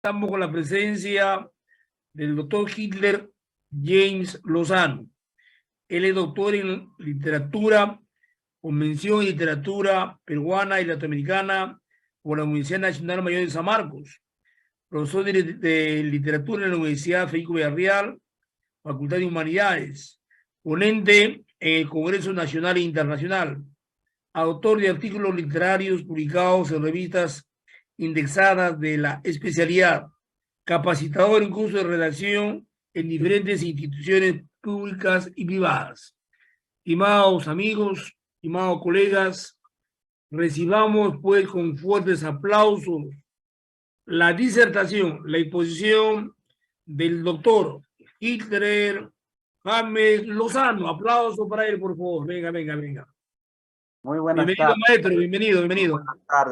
Estamos con la presencia del doctor Hitler James Lozano. Él es doctor en literatura, con mención en literatura peruana y latinoamericana por la Universidad Nacional Mayor de San Marcos. Profesor de literatura en la Universidad Federico Villarreal, Facultad de Humanidades. Ponente en el Congreso Nacional e Internacional. Autor de artículos literarios publicados en revistas indexadas de la especialidad. Capacitador en curso de redacción en diferentes instituciones públicas y privadas. Estimados amigos, estimados colegas, recibamos pues con fuertes aplausos la disertación, la exposición del doctor Hitler James Lozano. Aplauso para él, por favor. Venga, venga, venga. Muy buenas Bienvenido, tardes. maestro, bienvenido, bienvenido.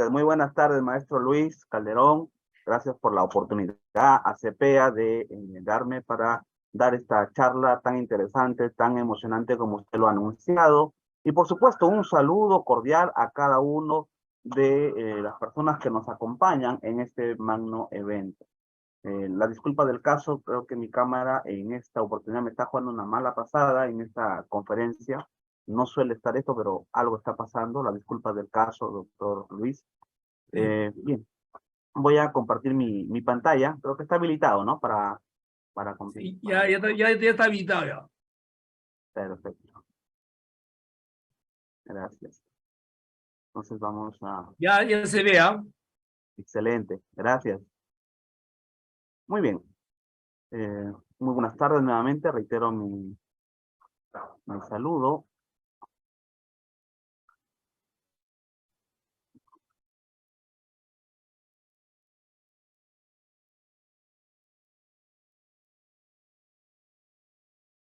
Muy buenas tardes, maestro Luis Calderón. Gracias por la oportunidad a CEPEA de darme para dar esta charla tan interesante, tan emocionante como usted lo ha anunciado. Y por supuesto, un saludo cordial a cada uno de las personas que nos acompañan en este magno evento. La disculpa del caso, creo que mi cámara en esta oportunidad me está jugando una mala pasada en esta conferencia. No suele estar esto, pero algo está pasando. La disculpa del caso, doctor Luis. Bien, voy a compartir mi pantalla. Creo que está habilitado, ¿no? Para sí, ya está habilitado ya. Perfecto. Gracias. Entonces vamos a... Ya se vea. Excelente, gracias. Muy bien. Muy buenas tardes nuevamente. Reitero mi saludo.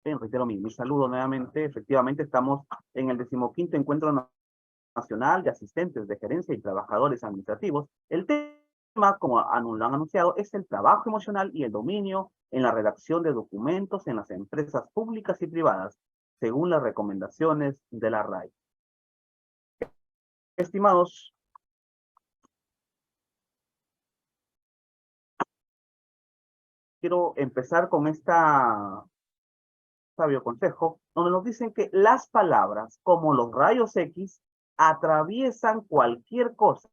Bien, reitero mi saludo nuevamente. Efectivamente, estamos en el 15º Encuentro Nacional de Asistentes de Gerencia y Trabajadores Administrativos. El tema, como lo han anunciado, es el trabajo emocional y el dominio en la redacción de documentos en las empresas públicas y privadas, según las recomendaciones de la RAI. Estimados, quiero empezar con esta sabio consejo, donde nos dicen que las palabras, como los rayos X, atraviesan cualquier cosa.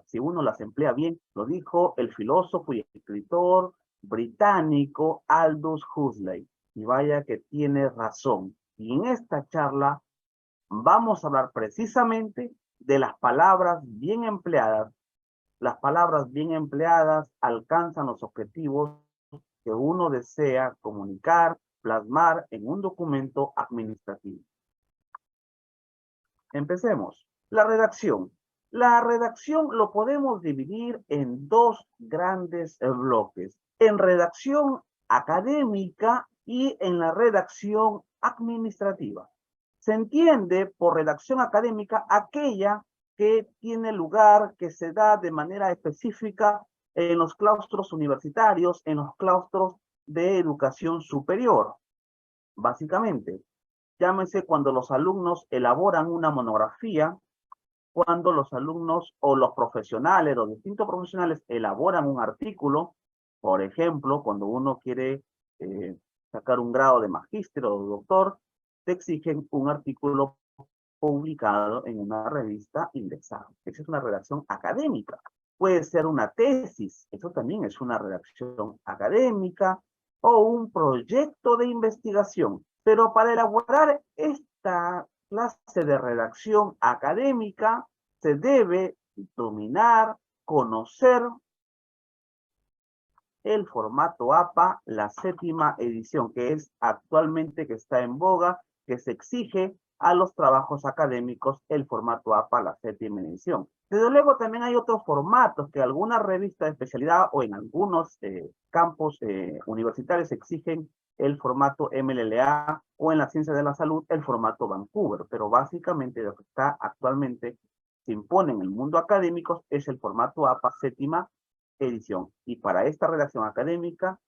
Si uno las emplea bien, lo dijo el filósofo y escritor británico Aldous Huxley. Y vaya que tiene razón. Y en esta charla vamos a hablar precisamente de las palabras bien empleadas. Las palabras bien empleadas alcanzan los objetivos que uno desea comunicar, plasmar en un documento administrativo. Empecemos. La redacción. La redacción lo podemos dividir en dos grandes bloques. En redacción académica y en la redacción administrativa. Se entiende por redacción académica aquella que tiene lugar, que se da de manera específica en los claustros universitarios, en los claustros de educación superior. Básicamente, llámese cuando los alumnos elaboran una monografía, cuando los alumnos o los profesionales, los distintos profesionales elaboran un artículo, por ejemplo, cuando uno quiere sacar un grado de magíster o de doctor, te exigen un artículo publicado en una revista indexada. Esa es una redacción académica. Puede ser una tesis, eso también es una redacción académica, o un proyecto de investigación. Pero para elaborar esta clase de redacción académica, se debe dominar, conocer el formato APA, la 7ª edición, que es actualmente que está en boga, que se exige a los trabajos académicos el formato APA, la 7ª edición. Desde luego también hay otros formatos que algunas revistas de especialidad o en algunos campos universitarios exigen el formato MLLA o en la ciencia de la salud el formato Vancouver, pero básicamente lo que está actualmente se impone en el mundo académico es el formato APA 7ª edición. Y para esta redacción académica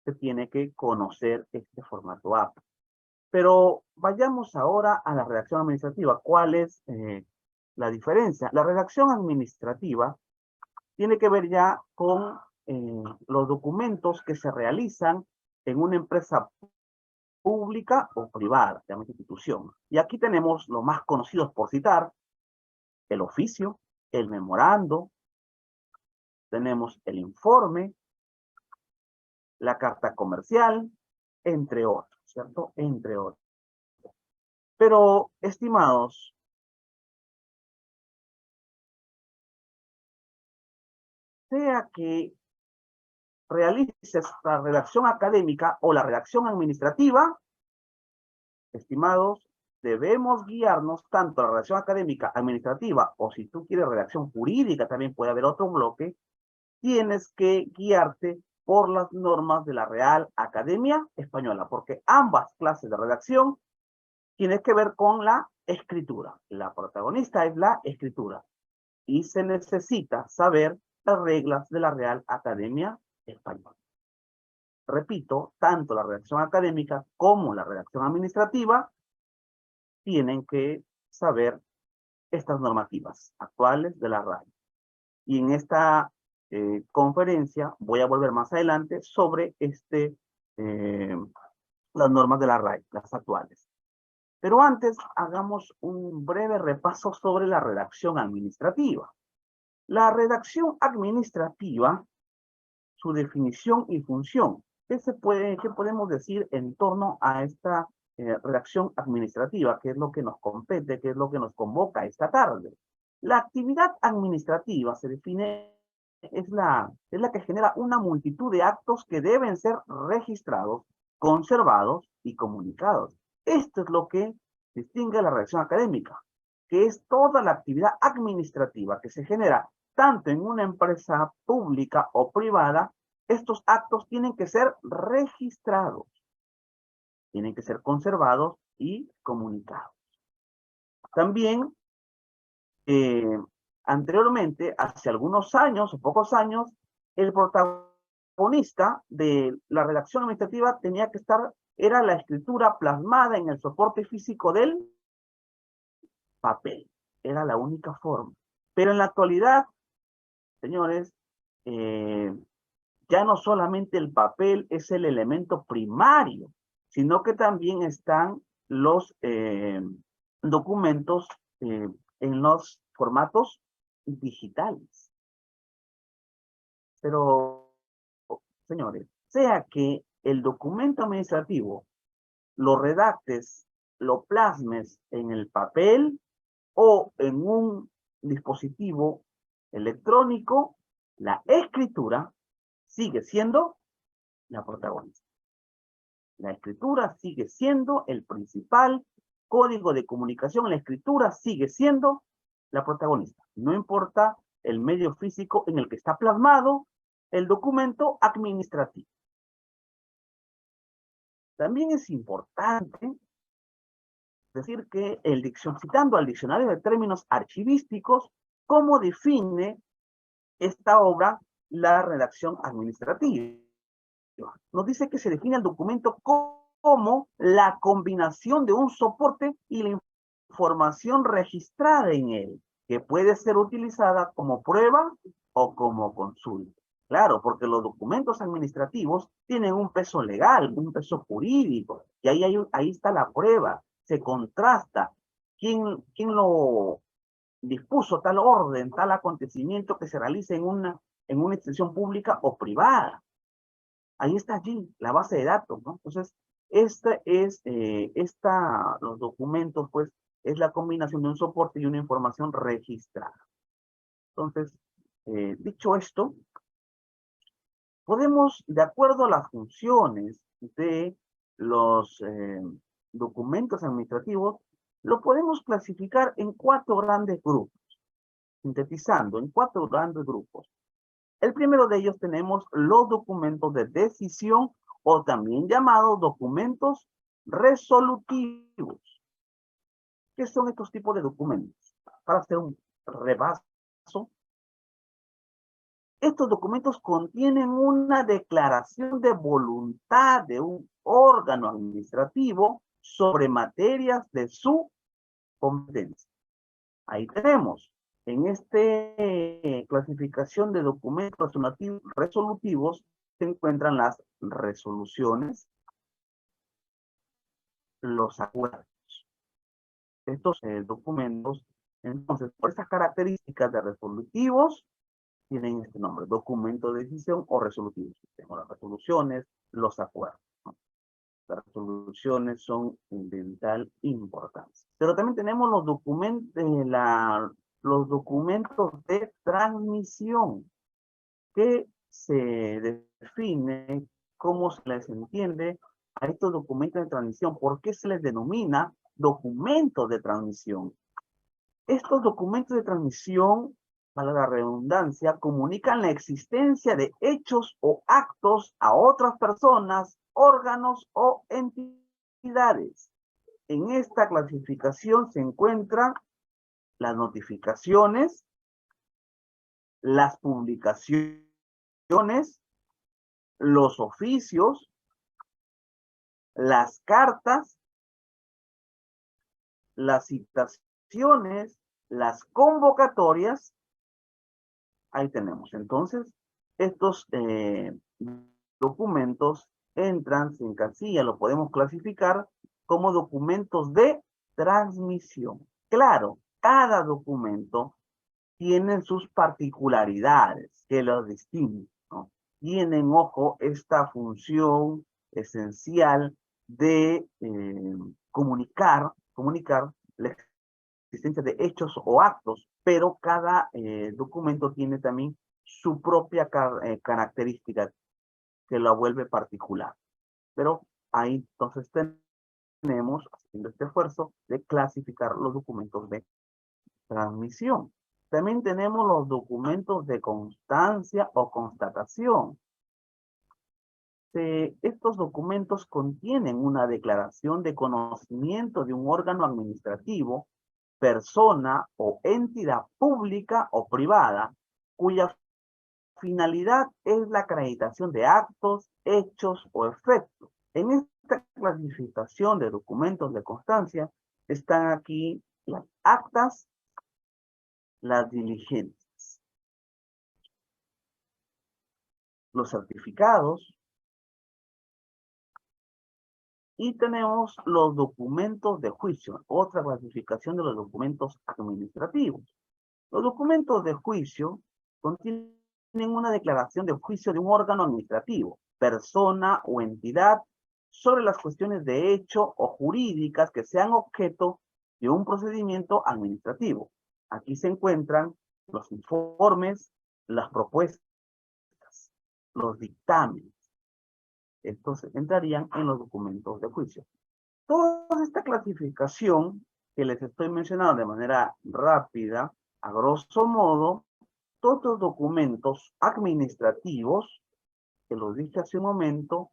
se tiene que conocer este formato APA. Pero vayamos ahora a la redacción administrativa. ¿Cuál es la diferencia? La redacción administrativa tiene que ver ya con los documentos que se realizan en una empresa pública o privada, de una institución. Y aquí tenemos los más conocidos por citar: el oficio, el memorando, tenemos el informe, la carta comercial, entre otros, ¿cierto? Entre otros. Pero, estimados, sea que realices la redacción académica o la redacción administrativa, estimados, debemos guiarnos tanto a la redacción académica, administrativa, o si tú quieres redacción jurídica, también puede haber otro bloque, tienes que guiarte por las normas de la Real Academia Española, porque ambas clases de redacción tienen que ver con la escritura. La protagonista es la escritura y se necesita saber las reglas de la Real Academia Española. Repito, tanto la redacción académica como la redacción administrativa tienen que saber estas normativas actuales de la RAE. Y en esta conferencia voy a volver más adelante sobre las normas de la RAE, las actuales. Pero antes hagamos un breve repaso sobre la redacción administrativa. La redacción administrativa, su definición y función. ¿Qué podemos decir en torno a esta redacción administrativa? ¿Qué es lo que nos compete? ¿Qué es lo que nos convoca esta tarde? La actividad administrativa se define, es la que genera una multitud de actos que deben ser registrados, conservados y comunicados. Esto es lo que distingue la redacción académica, que es toda la actividad administrativa que se genera tanto en una empresa pública o privada. Estos actos tienen que ser registrados, tienen que ser conservados y comunicados. También, anteriormente, hace algunos años o pocos años, el protagonista de la redacción administrativa tenía que estar, era la escritura plasmada en el soporte físico del papel. Era la única forma. Pero en la actualidad, señores, ya no solamente el papel es el elemento primario, sino que también están los documentos en los formatos digitales. Pero, señores, sea que el documento administrativo lo redactes, lo plasmes en el papel o en un dispositivo electrónico, la escritura sigue siendo la protagonista. La escritura sigue siendo el principal código de comunicación. La escritura sigue siendo la protagonista. No importa el medio físico en el que está plasmado el documento administrativo. También es importante decir que citando al diccionario de términos archivísticos, ¿cómo define esta obra la redacción administrativa? Nos dice que se define el documento como la combinación de un soporte y la información registrada en él, que puede ser utilizada como prueba o como consulta. Claro, porque los documentos administrativos tienen un peso legal, un peso jurídico, y ahí está la prueba, se contrasta quién lo dispuso, tal orden, tal acontecimiento que se realice en una institución pública o privada. Ahí está allí la base de datos, ¿no? Entonces, los documentos, pues, es la combinación de un soporte y una información registrada. Entonces, dicho esto, podemos, de acuerdo a las funciones de los documentos administrativos, lo podemos clasificar en 4 grandes grupos, sintetizando en 4 grandes grupos. El primero de ellos tenemos los documentos de decisión o también llamados documentos resolutivos. ¿Qué son estos tipos de documentos? Para hacer un repaso, estos documentos contienen una declaración de voluntad de un órgano administrativo sobre materias de su competencia. Ahí tenemos En esta clasificación de documentos resolutivos se encuentran las resoluciones, los acuerdos. Estos documentos, entonces, por estas características de resolutivos, tienen este nombre, documento de decisión o resolutivos. Tenemos las resoluciones, los acuerdos, ¿no? Las resoluciones son de vital importancia. Pero también tenemos los documentos de transmisión, que se define cómo se les entiende a estos documentos de transmisión. ¿Por qué se les denomina documentos de transmisión? Estos documentos de transmisión, para la redundancia, comunican la existencia de hechos o actos a otras personas, órganos o entidades. En esta clasificación se encuentran las notificaciones, las publicaciones, los oficios, las cartas, las citaciones, las convocatorias. Ahí tenemos. Entonces, estos documentos entran, se encasillan, lo podemos clasificar como documentos de transmisión. Claro, cada documento tiene sus particularidades que los distinguen, ¿no? Tienen, ojo, esta función esencial de comunicar la existencia de hechos o actos, pero cada documento tiene también su propia característica que la vuelve particular. Pero ahí entonces tenemos, haciendo este esfuerzo, de clasificar los documentos de transmisión. También tenemos los documentos de constancia o constatación. Estos documentos contienen una declaración de conocimiento de un órgano administrativo, persona o entidad pública o privada, cuya finalidad es la acreditación de actos, hechos o efectos. En esta clasificación de documentos de constancia están aquí las actas, las diligencias, los certificados, y tenemos los documentos de juicio, otra clasificación de los documentos administrativos. Los documentos de juicio contienen una declaración de juicio de un órgano administrativo, persona o entidad, sobre las cuestiones de hecho o jurídicas que sean objeto de un procedimiento administrativo. Aquí se encuentran los informes, las propuestas, los dictámenes. Estos entrarían en los documentos de juicio. Toda esta clasificación que les estoy mencionando de manera rápida, a grosso modo, todos los documentos administrativos, que los dije hace un momento,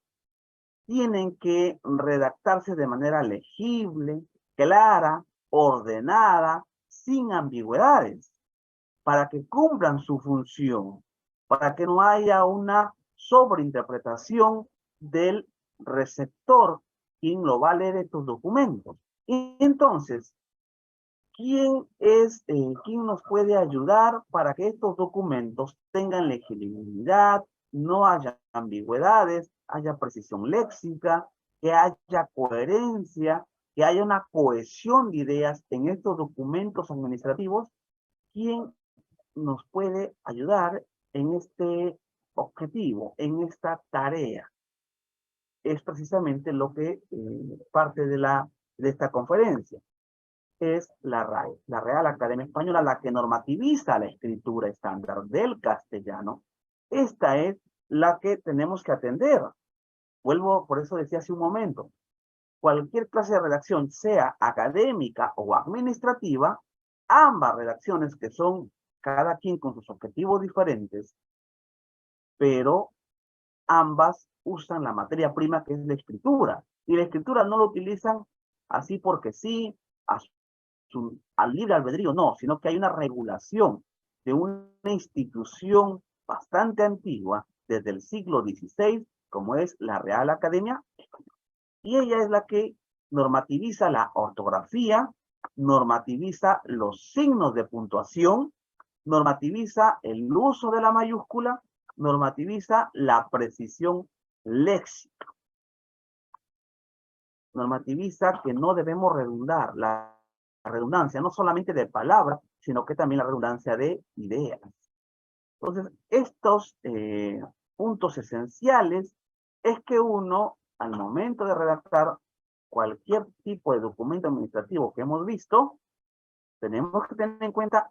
tienen que redactarse de manera legible, clara, ordenada, sin ambigüedades, para que cumplan su función, para que no haya una sobreinterpretación del receptor, quien lo va a leer estos documentos. Y entonces, ¿quién nos puede ayudar para que estos documentos tengan legibilidad, no haya ambigüedades, haya precisión léxica, que haya coherencia, que haya una cohesión de ideas en estos documentos administrativos? ¿Quién nos puede ayudar en este objetivo, en esta tarea? Es precisamente lo que parte de esta conferencia. Es la RAE, la Real Academia Española, la que normativiza la escritura estándar del castellano. Esta es la que tenemos que atender. Vuelvo, por eso decía hace un momento, cualquier clase de redacción, sea académica o administrativa, ambas redacciones, que son cada quien con sus objetivos diferentes, pero ambas usan la materia prima que es la escritura. Y la escritura no lo utilizan así porque sí, al libre albedrío, no, sino que hay una regulación de una institución bastante antigua, desde el siglo XVI, como es la Real Academia Española. Y ella es la que normativiza la ortografía, normativiza los signos de puntuación, normativiza el uso de la mayúscula, normativiza la precisión léxica, normativiza que no debemos redundar, la redundancia no solamente de palabras, sino que también la redundancia de ideas. Entonces, estos puntos esenciales es que uno, al momento de redactar cualquier tipo de documento administrativo que hemos visto, tenemos que tener en cuenta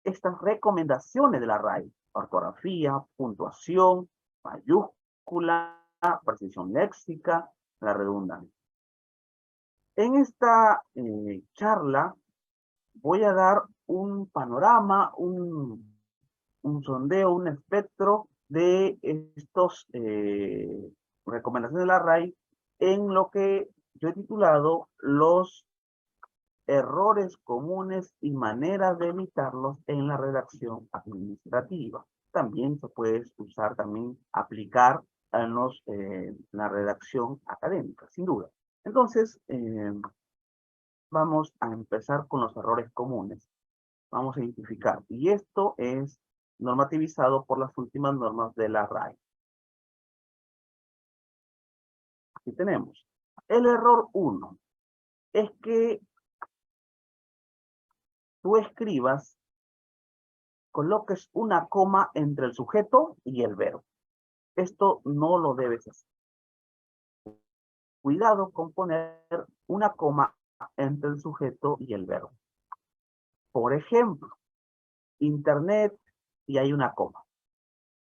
estas recomendaciones de la RAI: ortografía, puntuación, mayúscula, precisión léxica, la redundancia. En esta charla voy a dar un panorama, un sondeo, un espectro de estos recomendaciones de la RAI en lo que yo he titulado los errores comunes y maneras de evitarlos en la redacción administrativa. También se puede usar, también aplicar en la redacción académica, sin duda. Entonces, vamos a empezar con los errores comunes. Vamos a identificar. Y esto es normativizado por las últimas normas de la RAI. Aquí tenemos. El error 1 es que tú escribas, coloques una coma entre el sujeto y el verbo. Esto no lo debes hacer. Cuidado con poner una coma entre el sujeto y el verbo. Por ejemplo, Internet y hay una coma.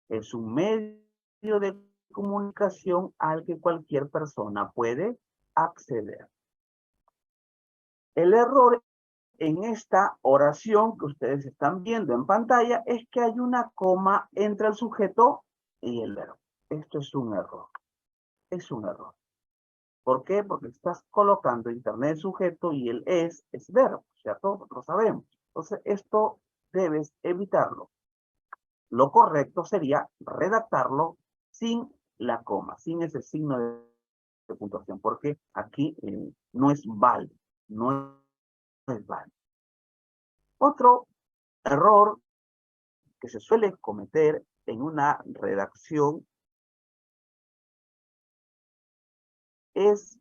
Es un medio de comunicación al que cualquier persona puede acceder. El error en esta oración que ustedes están viendo en pantalla es que hay una coma entre el sujeto y el verbo. Esto es un error. Es un error. ¿Por qué? Porque estás colocando Internet sujeto y el es verbo, ¿cierto? Lo sabemos. Entonces, esto debes evitarlo. Lo correcto sería redactarlo sin la coma, sin ese signo de puntuación, porque aquí no es válido, no es válido. Otro error que se suele cometer en una redacción es,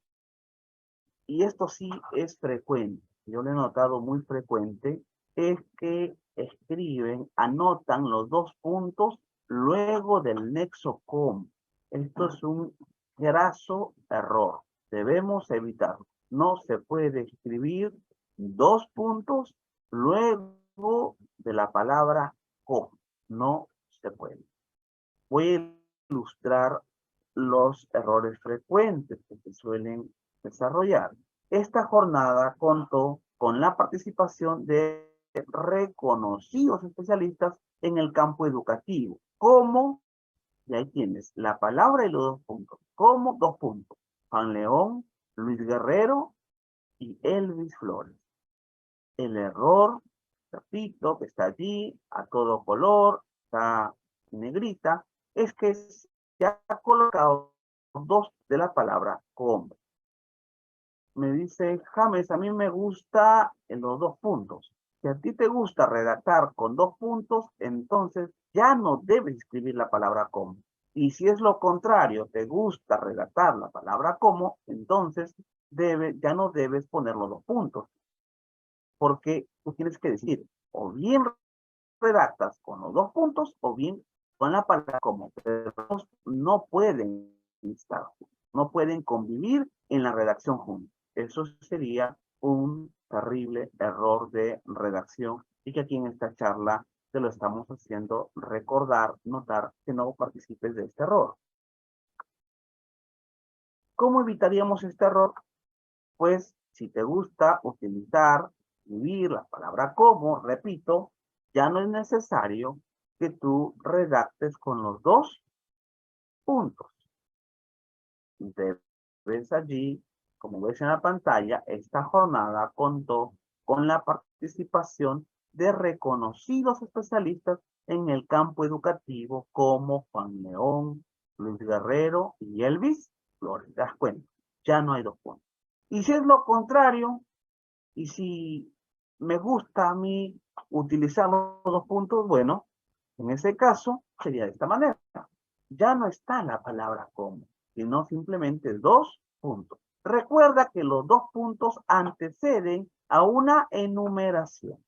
y esto sí es frecuente, yo lo he notado muy frecuente, es que escriben, anotan los dos puntos luego del nexo com. Esto es un graso error. Debemos evitarlo. No se puede escribir dos puntos luego de la palabra com. No se puede. Voy a ilustrar los errores frecuentes que se suelen desarrollar. Esta jornada contó con la participación de reconocidos especialistas en el campo educativo, como, y ahí tienes la palabra y los dos puntos, como dos puntos, Juan León, Luis Guerrero y Elvis Flores. El error, repito, que está allí, a todo color, está negrita, es que se ha colocado dos de la palabra como. Me dice James, a mí me gusta en los dos puntos. Si a ti te gusta redactar con dos puntos, entonces ya no debes escribir la palabra como. Y si es lo contrario, te gusta redactar la palabra como, entonces ya no debes poner los dos puntos. Porque tú tienes que decir, o bien redactas con los dos puntos, o bien con la palabra como. Pero no pueden estar, no pueden convivir en la redacción juntos. Eso sería un terrible error de redacción y que aquí en esta charla te lo estamos haciendo recordar, notar que no participes de este error. ¿Cómo evitaríamos este error? Pues si te gusta utilizar, escribir la palabra como, repito, ya no es necesario que tú redactes con los dos puntos. Ves allí, como ves en la pantalla, esta jornada contó con la participación de reconocidos especialistas en el campo educativo como Juan León, Luis Guerrero y Elvis Flores. ¿Te das cuenta? Ya no hay dos puntos. Y si es lo contrario, y si me gusta a mí utilizar los dos puntos, bueno, en ese caso sería de esta manera. Ya no está la palabra como, sino simplemente dos puntos. Recuerda que los dos puntos anteceden a una enumeración.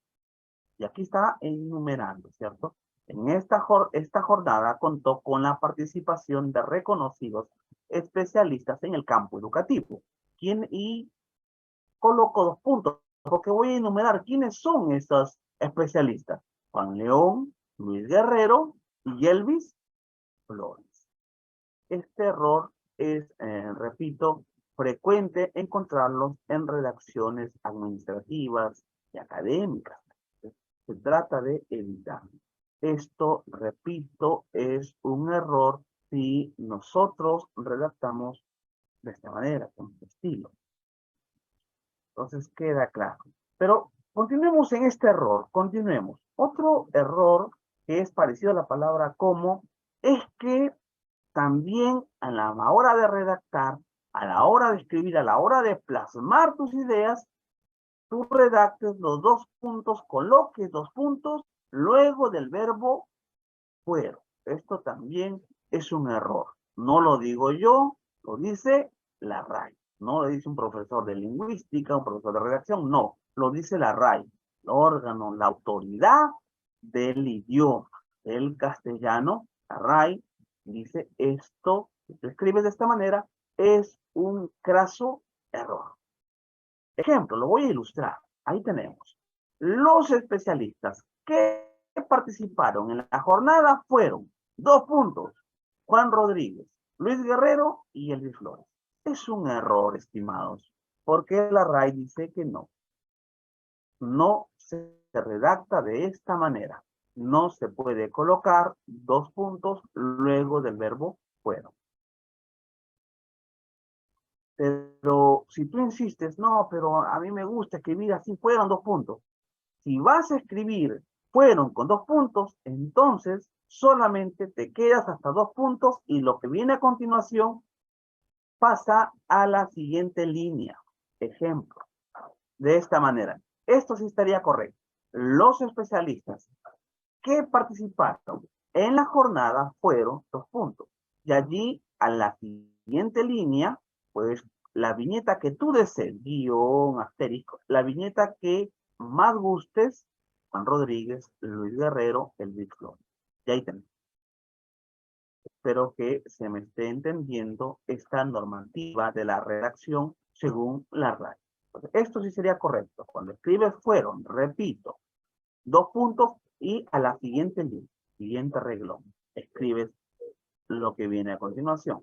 Y aquí está enumerando, ¿cierto? En esta jornada contó con la participación de reconocidos especialistas en el campo educativo. Y coloco dos puntos, porque voy a enumerar quiénes son estos especialistas. Juan León, Luis Guerrero y Elvis Flores. Este error es, repito, frecuente encontrarlos en redacciones administrativas y académicas. Se trata de evitar. Esto, repito, es un error si nosotros redactamos de esta manera, con este estilo. Entonces queda claro. Pero continuemos en este error, continuemos. Otro error que es parecido a la palabra como es que también a la hora de redactar, a la hora de escribir, a la hora de plasmar tus ideas, tú redactes los dos puntos, coloques dos puntos luego del verbo fueron. Esto también es un error. No lo digo yo, lo dice la RAE. No lo dice un profesor de lingüística, un profesor de redacción, no. Lo dice la RAE, el órgano, la autoridad del idioma, el castellano. La RAE dice esto, si tú escribes de esta manera, es un craso error. Ejemplo, lo voy a ilustrar. Ahí tenemos. Los especialistas que participaron en la jornada fueron, dos puntos, Juan Rodríguez, Luis Guerrero y Elvis Flores. Es un error, estimados, porque la RAE dice que no. No se redacta de esta manera. No se puede colocar dos puntos luego del verbo fueron. Pero si tú insistes, no, pero a mí me gusta escribir así, fueron dos puntos. Si vas a escribir fueron con dos puntos, entonces solamente te quedas hasta dos puntos y lo que viene a continuación pasa a la siguiente línea. Ejemplo, de esta manera. Esto sí estaría correcto. Los especialistas que participaron en la jornada fueron dos puntos. Y allí, a la siguiente línea, pues la viñeta que tú desees, guión, asterisco, la viñeta que más gustes, Juan Rodríguez, Luis Guerrero, Elvis Flores. Y ahí tenemos. Espero que se me esté entendiendo esta normativa de la redacción según la RAE. Esto sí sería correcto. Cuando escribes fueron, repito, dos puntos y a la siguiente línea, siguiente renglón, escribes lo que viene a continuación.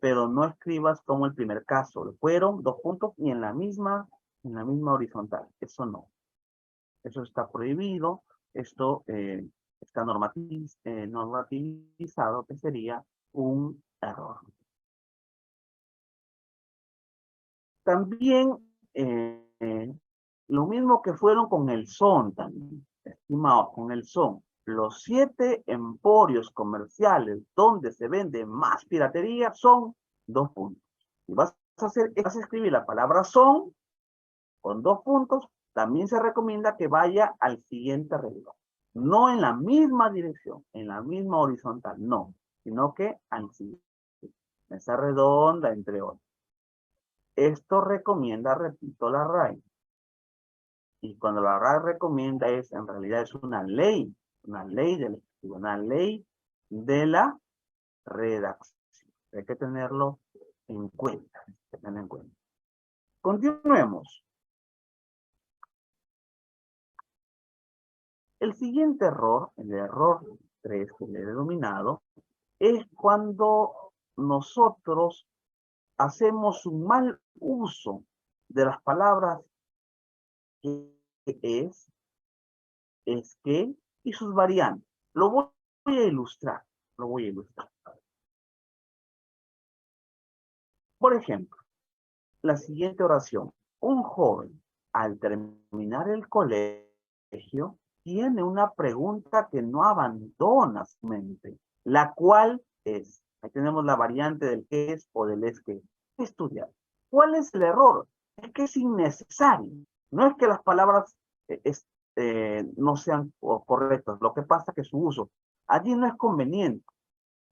Pero no escribas como el primer caso. Fueron dos puntos y en la misma horizontal. Eso no. Eso está prohibido. Esto está normativizado, que sería un error. También lo mismo que fueron con el son también, estimados, con el son. Los 7 emporios comerciales donde se vende más piratería son dos puntos. Si vas a escribir la palabra son con dos puntos, también se recomienda que vaya al siguiente renglón. No en la misma dirección, en la misma horizontal, no, sino que al siguiente. Mesa redonda, entre otros. Esto recomienda, repito, la RAE. Y cuando la RAE recomienda en realidad es una ley de la redacción. Hay que tenerlo en cuenta. Continuemos. El siguiente error, el error 3 que le he denominado, es cuando nosotros hacemos un mal uso de las palabras que es que y sus variantes. Lo voy a ilustrar. Por ejemplo, la siguiente oración. Un joven, al terminar el colegio, tiene una pregunta que no abandona su mente, la cual es, ahí tenemos la variante del que es o del es que. Estudiar. ¿Cuál es el error? Es que es innecesario. No es que las palabras no sean correctos. Lo que pasa es que su uso allí no es conveniente.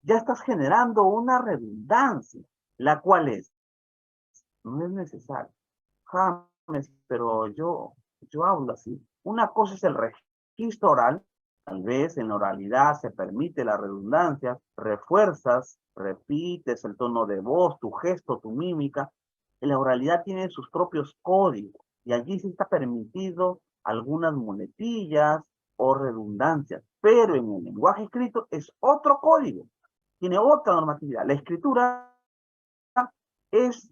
Ya estás generando una redundancia, la cual no es necesario. James, pero yo hablo así. Una cosa es el registro oral. Tal vez en la oralidad se permite la redundancia, refuerzas, repites el tono de voz, tu gesto, tu mímica. En la oralidad tiene sus propios códigos y allí sí está permitido algunas muletillas o redundancias, pero en el lenguaje escrito es otro código, tiene otra normatividad. La escritura es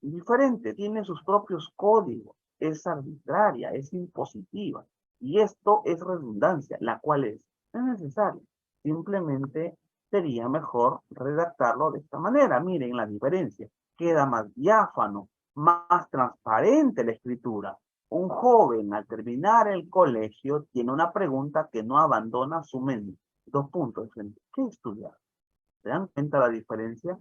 diferente, tiene sus propios códigos, es arbitraria, es impositiva. Y esto es redundancia, la cual no es necesaria. Simplemente sería mejor redactarlo de esta manera. Miren la diferencia. Queda más diáfano, más transparente la escritura. Un joven al terminar el colegio tiene una pregunta que no abandona su mente. Dos puntos. ¿Qué estudiar? ¿Se dan cuenta la diferencia?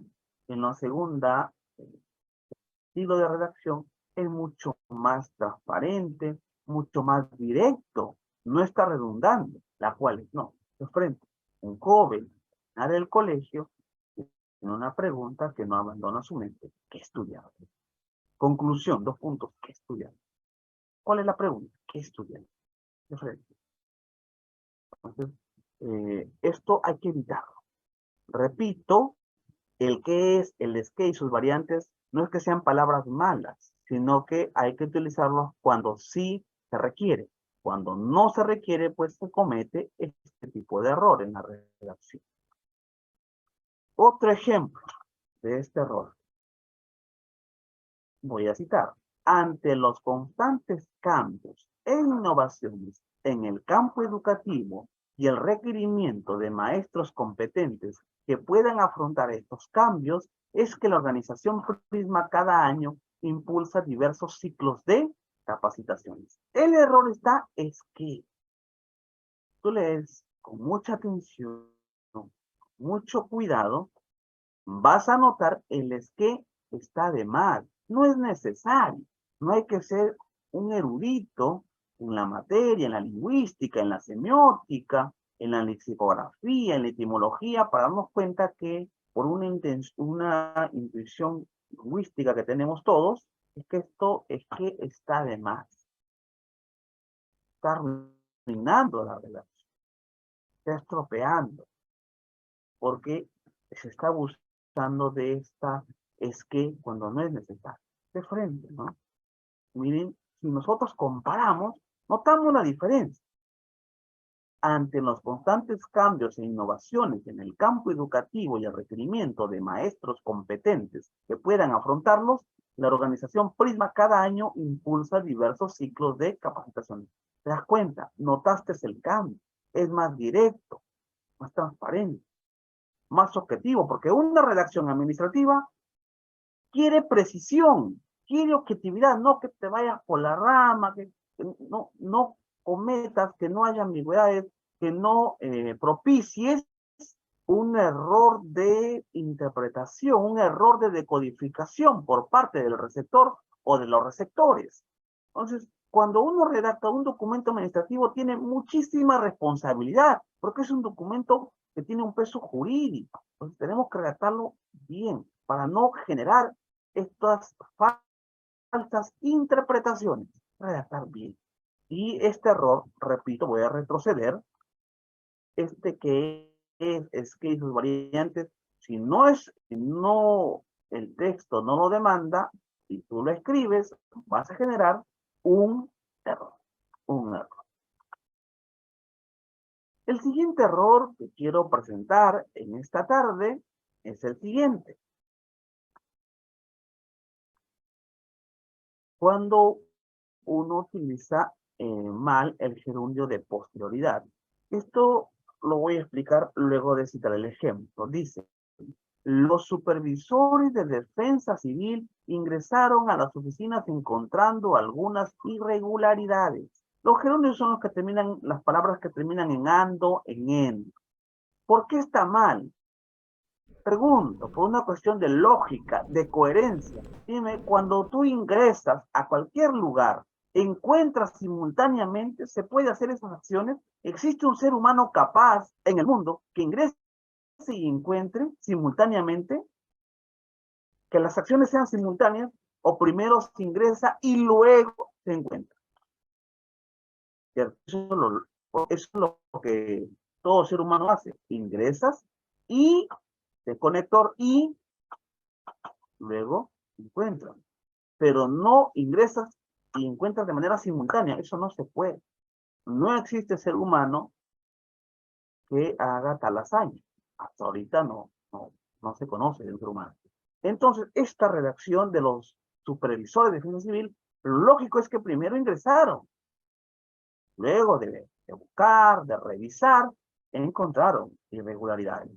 En la segunda estilo de redacción es mucho más transparente, mucho más directo, no está redundando, la cual es no. De frente, un joven sale del colegio tiene una pregunta que no abandona su mente. ¿Qué estudiar? Conclusión, dos puntos. ¿Qué estudiar? ¿Cuál es la pregunta? ¿Qué estudiar? De frente. Entonces, esto hay que evitarlo. Repito, el qué es, el es qué y sus variantes no es que sean palabras malas, sino que hay que utilizarlos cuando sí se requiere. Cuando no se requiere, pues se comete este tipo de error en la redacción. Otro ejemplo de este error. Voy a citar. Ante los constantes cambios e innovaciones en el campo educativo y el requerimiento de maestros competentes que puedan afrontar estos cambios, es que la organización Prisma cada año impulsa diversos ciclos de capacitaciones. El error es que tú lees con mucha atención, mucho cuidado, vas a notar el es que está de más. No es necesario. No hay que ser un erudito en la materia, en la lingüística, en la semiótica, en la lexicografía, en la etimología, para darnos cuenta que por una intuición lingüística que tenemos todos, es que esto es que está de más. Está arruinando la relación, está estropeando, porque se está buscando de esta es que cuando no es necesario. De frente, ¿no? Miren, si nosotros comparamos, notamos la diferencia. Ante los constantes cambios e innovaciones en el campo educativo y el requerimiento de maestros competentes que puedan afrontarlos, la organización Prisma cada año impulsa diversos ciclos de capacitación. ¿Te das cuenta? Notaste el cambio. Es más directo, más transparente, más objetivo, porque una redacción administrativa quiere precisión, quiere objetividad, no que te vayas por la rama, que no cometas, que no haya ambigüedades, que no propicies un error de interpretación, un error de decodificación por parte del receptor o de los receptores. Entonces, cuando uno redacta un documento administrativo, tiene muchísima responsabilidad, porque es un documento que tiene un peso jurídico. Entonces, tenemos que redactarlo bien para no generar estas falsas interpretaciones. Redactar bien. Y este error, repito, voy a retroceder, que es que sus variantes, si no, el texto no lo demanda, si tú lo escribes, vas a generar un error, un error. El siguiente error que quiero presentar en esta tarde es el siguiente. Cuando uno utiliza mal el gerundio de posterioridad. Esto lo voy a explicar luego de citar el ejemplo. Dice, los supervisores de defensa civil ingresaron a las oficinas encontrando algunas irregularidades. Los gerundios son los que terminan, las palabras que terminan en ando, en en. ¿Por qué está mal? Pregunto, por una cuestión de lógica, de coherencia. Dime, cuando tú ingresas a cualquier lugar encuentra simultáneamente, se puede hacer esas acciones. Existe un ser humano capaz en el mundo que ingrese y encuentre simultáneamente, que las acciones sean simultáneas, o primero se ingresa y luego se encuentra. ¿Cierto? Eso es lo que todo ser humano hace. Ingresas y de conector y luego encuentras. Pero no ingresas y encuentras de manera simultánea. Eso no se puede. No existe ser humano que haga tal hazaña. Hasta ahorita no se conoce del ser humano. Entonces, esta redacción de los supervisores de defensa civil, lo lógico es que primero ingresaron. Luego de buscar, de revisar, encontraron irregularidades.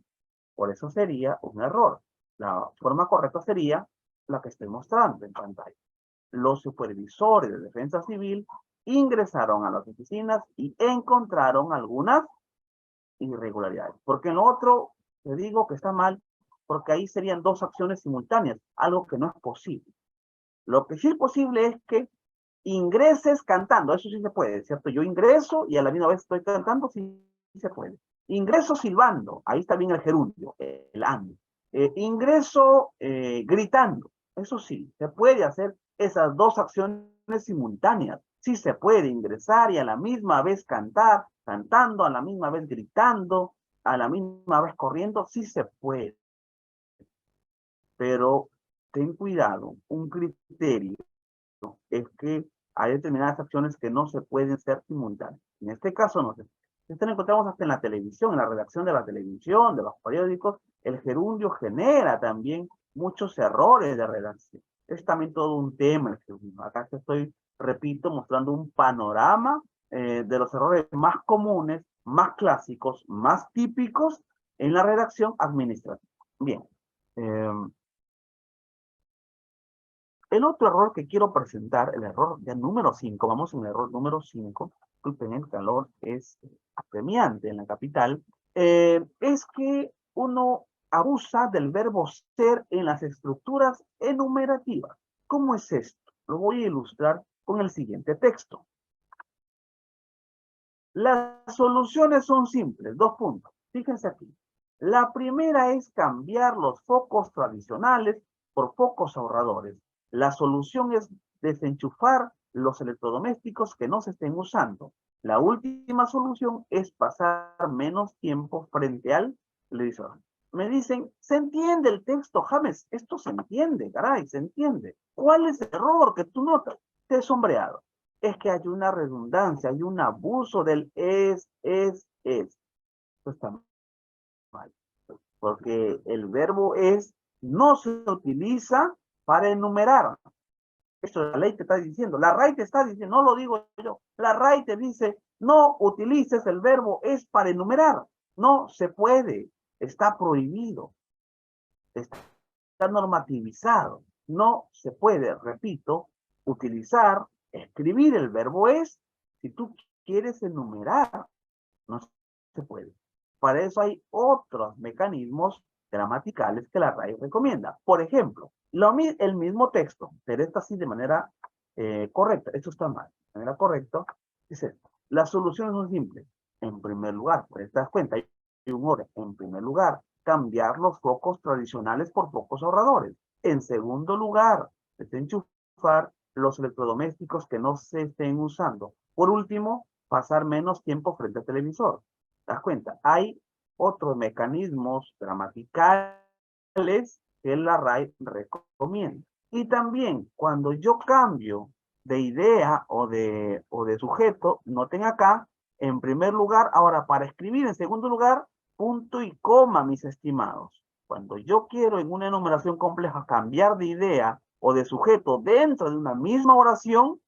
Por eso sería un error. La forma correcta sería la que estoy mostrando en pantalla. Los supervisores de defensa civil ingresaron a las oficinas y encontraron algunas irregularidades. Porque en lo otro, te digo que está mal, porque ahí serían dos acciones simultáneas, algo que no es posible. Lo que sí es posible es que ingreses cantando, eso sí se puede, ¿cierto? Yo ingreso y a la misma vez estoy cantando, sí se puede. Ingreso silbando, ahí está bien el gerundio, el ando. Ingreso gritando, eso sí, se puede hacer esas dos acciones simultáneas. Sí se puede ingresar y a la misma vez cantar, cantando, a la misma vez gritando, a la misma vez corriendo, sí se puede. Pero ten cuidado, un criterio es que hay determinadas acciones que no se pueden ser simultáneas. En este caso no se puede. Esto lo encontramos hasta en la televisión, en la redacción de la televisión, de los periódicos. El gerundio genera también muchos errores de redacción. Es también todo un tema el gerundio. Acá te estoy, repito, mostrando un panorama de los errores más comunes, más clásicos, más típicos en la redacción administrativa. Bien. El otro error que quiero presentar, el error ya número 5, vamos en el error número 5, disculpen, el calor es apremiante en la capital, es que uno abusa del verbo ser en las estructuras enumerativas. ¿Cómo es esto? Lo voy a ilustrar con el siguiente texto. Las soluciones son simples, dos puntos. Fíjense aquí. La primera es cambiar los focos tradicionales por focos ahorradores. La solución es desenchufar los electrodomésticos que no se estén usando. La última solución es pasar menos tiempo frente al televisor. Me dicen, ¿se entiende el texto, James? Esto se entiende, caray, se entiende. ¿Cuál es el error que tú notas? Te he sombreado. Es que hay una redundancia, hay un abuso del es. Esto está mal. Porque el verbo es no se utiliza para enumerar. Eso la ley te está diciendo. La RAI te está diciendo, no lo digo yo. La RAI te dice, no utilices el verbo es para enumerar. No se puede. Está prohibido. Está normativizado. No se puede, repito, utilizar, escribir el verbo es si tú quieres enumerar. No se puede. Para eso hay otros mecanismos gramaticales que la RAI recomienda. Por ejemplo, el mismo texto, pero esta sí de manera correcta. Esto está mal. De manera correcta, dice, las soluciones son simples. En primer lugar, pues te das cuenta, hay un orden. En primer lugar, cambiar los focos tradicionales por focos ahorradores. En segundo lugar, desenchufar los electrodomésticos que no se estén usando. Por último, pasar menos tiempo frente al televisor. ¿Te das cuenta? Hay otros mecanismos gramaticales que la RAI recomienda. Y también, cuando yo cambio de idea o de sujeto, noten acá, en primer lugar, ahora para escribir, en segundo lugar, punto y coma, mis estimados. Cuando yo quiero en una enumeración compleja cambiar de idea o de sujeto dentro de una misma oración,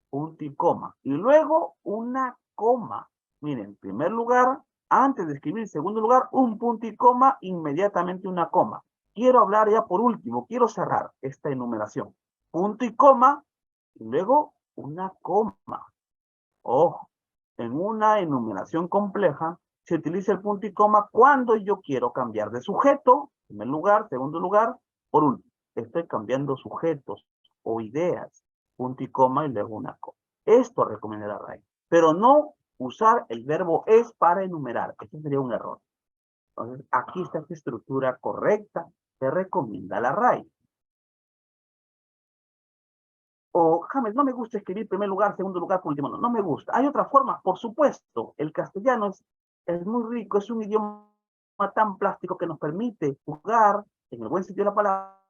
punto y coma. Y luego una coma. Miren, en primer lugar, antes de escribir en segundo lugar, un punto y coma, inmediatamente una coma. Quiero hablar ya por último, quiero cerrar esta enumeración. Punto y coma, y luego una coma. Ojo, en una enumeración compleja se utiliza el punto y coma cuando yo quiero cambiar de sujeto, en primer lugar, segundo lugar, por último. Estoy cambiando sujetos o ideas, punto y coma y luego una coma. Esto recomienda la RAE, pero no usar el verbo es para enumerar. Este sería un error. Entonces, aquí está esta estructura correcta que recomienda la RAE. O, James, no me gusta escribir primer lugar, segundo lugar, por último. No, no me gusta. Hay otra forma, por supuesto. El castellano es muy rico, es un idioma tan plástico que nos permite jugar, en el buen sentido de la palabra,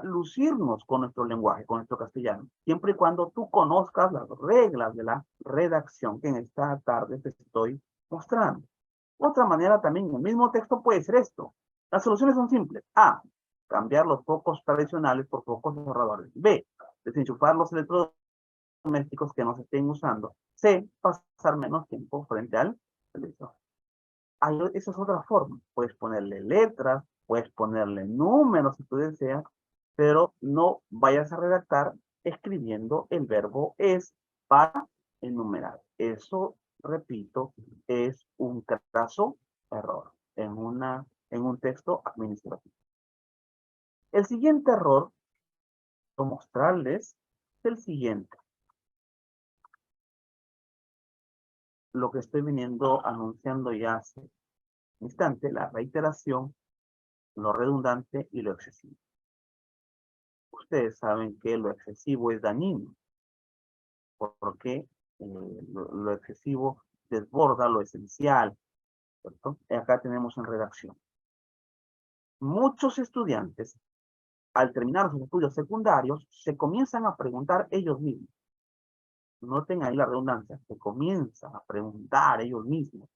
lucirnos con nuestro lenguaje, con nuestro castellano, siempre y cuando tú conozcas las reglas de la redacción que en esta tarde te estoy mostrando. Otra manera también, en el mismo texto puede ser esto. Las soluciones son simples. A, cambiar los focos tradicionales por focos ahorradores. B, desenchufar los electrodomésticos que no se estén usando. C, pasar menos tiempo frente al televisor. Esa es otra forma. Puedes ponerle letras, puedes ponerle números si tú deseas, pero no vayas a redactar escribiendo el verbo es para enumerar. Eso, repito, es un craso error en un texto administrativo. El siguiente error, quiero mostrarles, es el siguiente. Lo que estoy viniendo anunciando ya hace un instante, la reiteración, lo redundante y lo excesivo. Ustedes saben que lo excesivo es dañino, porque lo excesivo desborda lo esencial, ¿cierto? Y acá tenemos en redacción. Muchos estudiantes, al terminar sus estudios secundarios, se comienzan a preguntar ellos mismos. Noten ahí la redundancia, se comienzan a preguntar ellos mismos.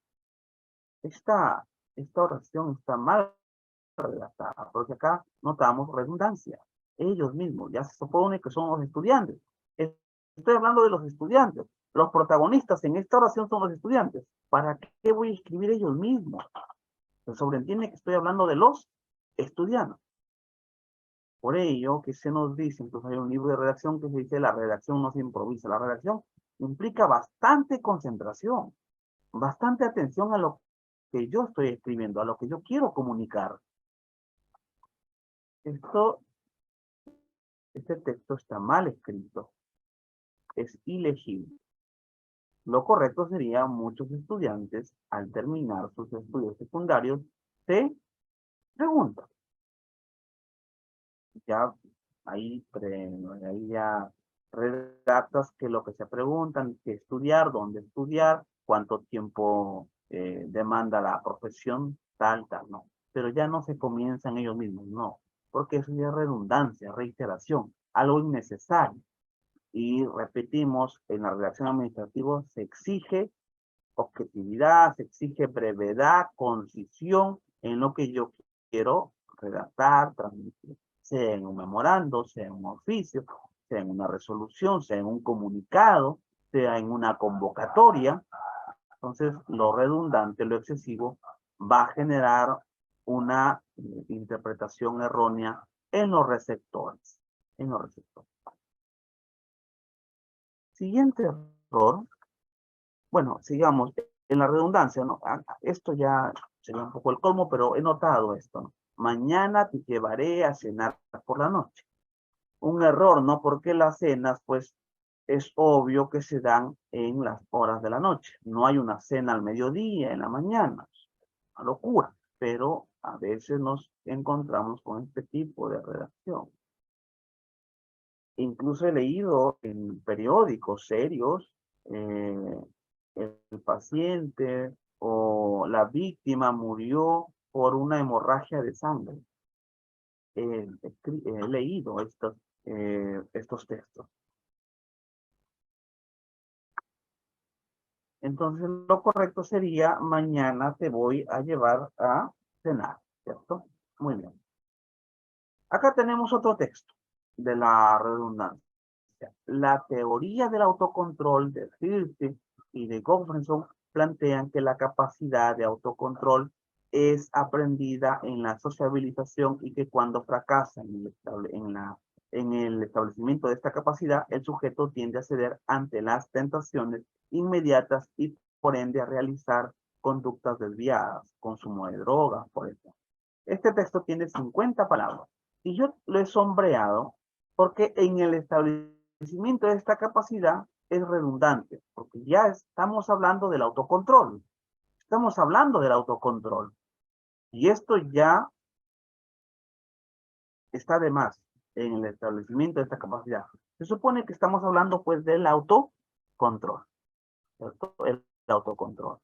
Esta oración está mal redactada, porque acá notamos redundancia. Ellos mismos, ya se supone que son los estudiantes. Estoy hablando de los estudiantes. Los protagonistas en esta oración son los estudiantes. ¿Para qué voy a escribir ellos mismos? Se sobreentiende que estoy hablando de los estudiantes. Por ello, que se nos dice, entonces hay un libro de redacción que se dice, la redacción no se improvisa. La redacción implica bastante concentración, bastante atención a lo que yo estoy escribiendo, a lo que yo quiero comunicar. Este texto está mal escrito, es ilegible. Lo correcto sería muchos estudiantes, al terminar sus estudios secundarios, se preguntan. Ya ahí ya redactas que lo que se preguntan, qué estudiar, dónde estudiar, cuánto tiempo demanda la profesión, tal, no. Pero ya no se comienzan ellos mismos, no. Porque eso ya es redundancia, reiteración, algo innecesario. Y repetimos, en la redacción administrativa se exige objetividad, se exige brevedad, concisión en lo que yo quiero redactar, transmitir, sea en un memorando, sea en un oficio, sea en una resolución, sea en un comunicado, sea en una convocatoria. Entonces, lo redundante, lo excesivo, va a generar una interpretación errónea en los receptores. Siguiente error. Bueno, sigamos en la redundancia, ¿no? Esto ya sería un poco el colmo, pero he notado esto, ¿no? Mañana te llevaré a cenar por la noche. Un error, ¿no? Porque las cenas, pues, es obvio que se dan en las horas de la noche. No hay una cena al mediodía, en la mañana. Una locura. Pero a veces nos encontramos con este tipo de redacción. Incluso he leído en periódicos serios, el paciente o la víctima murió por una hemorragia de sangre. He leído estos textos. Entonces, lo correcto sería, mañana te voy a llevar a cenar, ¿cierto? Muy bien. Acá tenemos otro texto de la redundancia. La teoría del autocontrol de Hirsch y de Goffredson plantean que la capacidad de autocontrol es aprendida en la sociabilización y que cuando fracasa en el establecimiento de esta capacidad, el sujeto tiende a ceder ante las tentaciones inmediatas y por ende a realizar conductas desviadas, consumo de drogas, por ejemplo. Este texto tiene 50 palabras y yo lo he sombreado porque en el establecimiento de esta capacidad es redundante, porque ya estamos hablando del autocontrol. Estamos hablando del autocontrol. Y esto ya está de más en el establecimiento de esta capacidad. Se supone que estamos hablando pues del autocontrol. El autocontrol.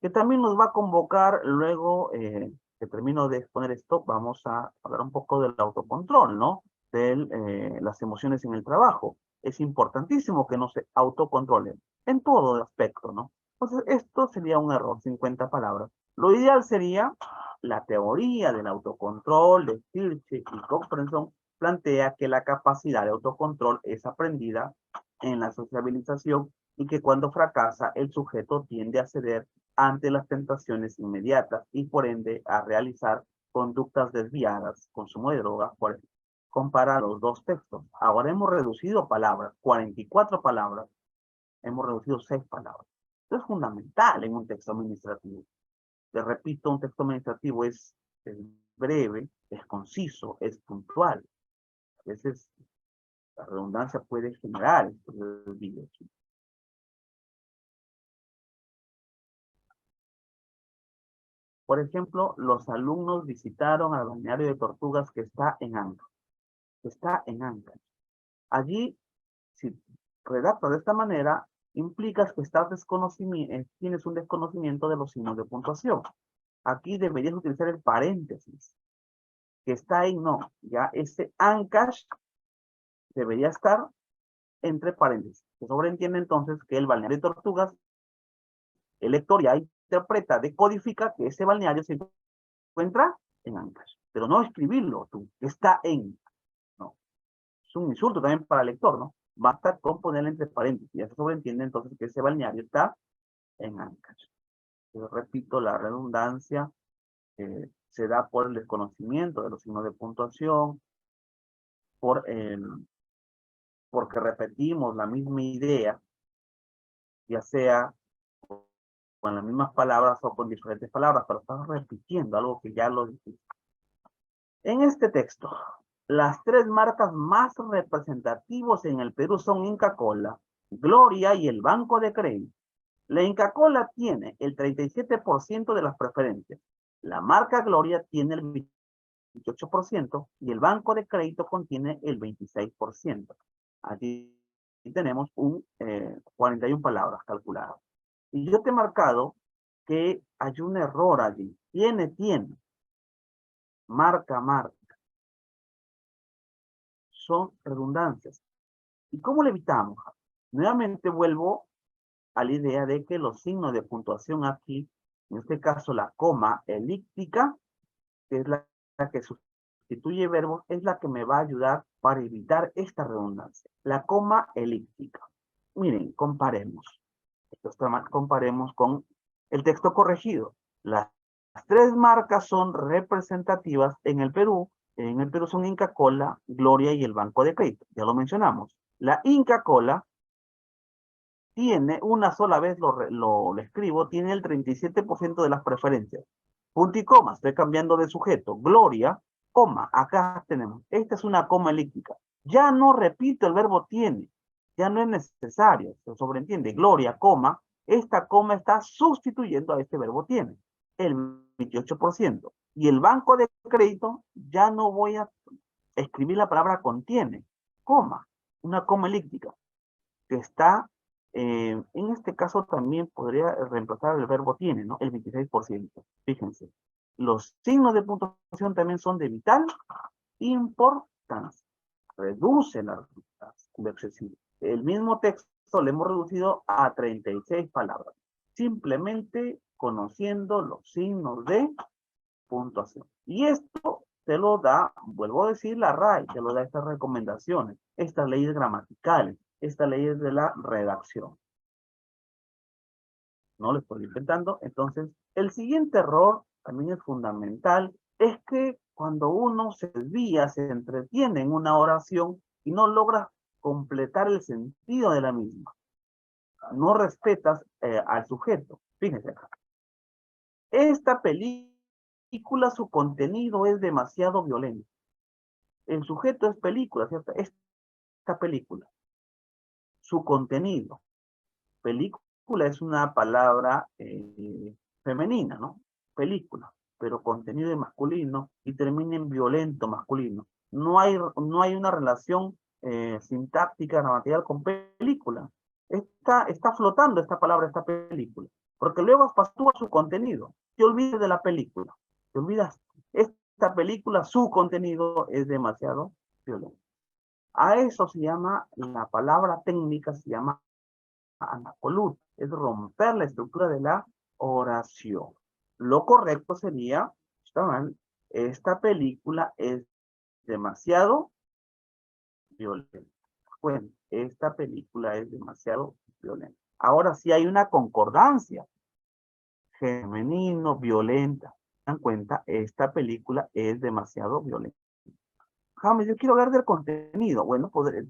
Que también nos va a convocar luego, que termino de exponer esto, vamos a hablar un poco del autocontrol, ¿no? De las emociones en el trabajo. Es importantísimo que no se autocontrolen en todo aspecto, ¿no? Entonces, esto sería un error, 50 palabras. Lo ideal sería la teoría del autocontrol de Kirchhoff y Comprenson plantea que la capacidad de autocontrol es aprendida en la sociabilización y que cuando fracasa, el sujeto tiende a ceder ante las tentaciones inmediatas y por ende a realizar conductas desviadas, consumo de drogas, por ejemplo. Compara los dos textos. Ahora hemos reducido palabras, 44 palabras, hemos reducido 6 palabras. Esto es fundamental en un texto administrativo. Te repito, un texto administrativo es breve, es conciso, es puntual. A veces la redundancia puede generar estos desvíos. Por ejemplo, los alumnos visitaron al balneario de Tortugas que está en Ancash. Está en Ancash. Allí, si redactas de esta manera, implicas que tienes un desconocimiento de los signos de puntuación. Aquí deberías utilizar el paréntesis. Que está ahí, no. Ya ese Ancash debería estar entre paréntesis. Se sobreentiende entonces que el balneario de Tortugas, el lector ya interpreta, decodifica que ese balneario se encuentra en Ancash. Pero no escribirlo tú, está en. No. Es un insulto también para el lector, ¿no? Basta con ponerle entre paréntesis. Ya se sobreentiende entonces que ese balneario está en Ancash. Yo repito, la redundancia se da por el desconocimiento de los signos de puntuación, porque repetimos la misma idea, ya sea con las mismas palabras o con diferentes palabras, pero estamos repitiendo algo que ya lo dijimos. En este texto, las 3 marcas más representativas en el Perú son Inca Kola, Gloria y el Banco de Crédito. La Inca Kola tiene el 37% de las preferencias. La marca Gloria tiene el 28% y el Banco de Crédito contiene el 26%. Aquí tenemos 41 palabras calculadas. Y yo te he marcado que hay un error allí. Tiene. Marca. Son redundancias. ¿Y cómo lo evitamos? Nuevamente vuelvo a la idea de que los signos de puntuación aquí, en este caso la coma elíptica, que es la que sustituye verbos, es la que me va a ayudar para evitar esta redundancia. La coma elíptica. Miren, comparemos. Comparemos con el texto corregido. Las 3 marcas son representativas en el Perú. En el Perú son Inca Kola, Gloria y el Banco de Crédito. Ya lo mencionamos. La Inca Kola tiene, una sola vez lo escribo, tiene el 37% de las preferencias. Punto y coma, estoy cambiando de sujeto. Gloria, coma, acá tenemos. Esta es una coma elíptica. Ya no repito el verbo tiene. Ya no es necesario. Se sobreentiende. Gloria, coma. Esta coma está sustituyendo a este verbo tiene. El 28%. Y el banco de crédito, ya no voy a escribir la palabra contiene. Coma. Una coma elíptica. Que está, en este caso también podría reemplazar el verbo tiene, ¿no? El 26%. Fíjense. Los signos de puntuación también son de vital importancia. Reduce la excesivo. El mismo texto lo hemos reducido a 36 palabras. Simplemente conociendo los signos de puntuación. Y esto te lo da, vuelvo a decir, la RAE, te lo da estas recomendaciones, estas leyes gramaticales, estas leyes de la redacción. No lo estoy inventando. Entonces, el siguiente error también es fundamental, es que cuando uno se desvía, se entretiene en una oración y no logra completar el sentido de la misma. No respetas al sujeto. Fíjense acá. Esta película, su contenido es demasiado violento. El sujeto es película, ¿cierto? Esta película. Su contenido. Película es una palabra femenina, ¿no? Película, pero contenido es masculino y termina en violento masculino. No hay una relación sintáctica, gramatical con película. Está flotando esta palabra, esta película, porque luego pasó a su contenido. Te olvides de la película, te olvidas. Esta película, su contenido es demasiado violento. A eso se llama, la palabra técnica se llama anacolut, es romper la estructura de la oración. Lo correcto sería, está mal, esta película es demasiado violenta. Bueno, esta película es demasiado violenta. Ahora sí hay una concordancia. Femenino, violenta. Dan cuenta, esta película es demasiado violenta. James, yo quiero hablar del contenido. Bueno, podría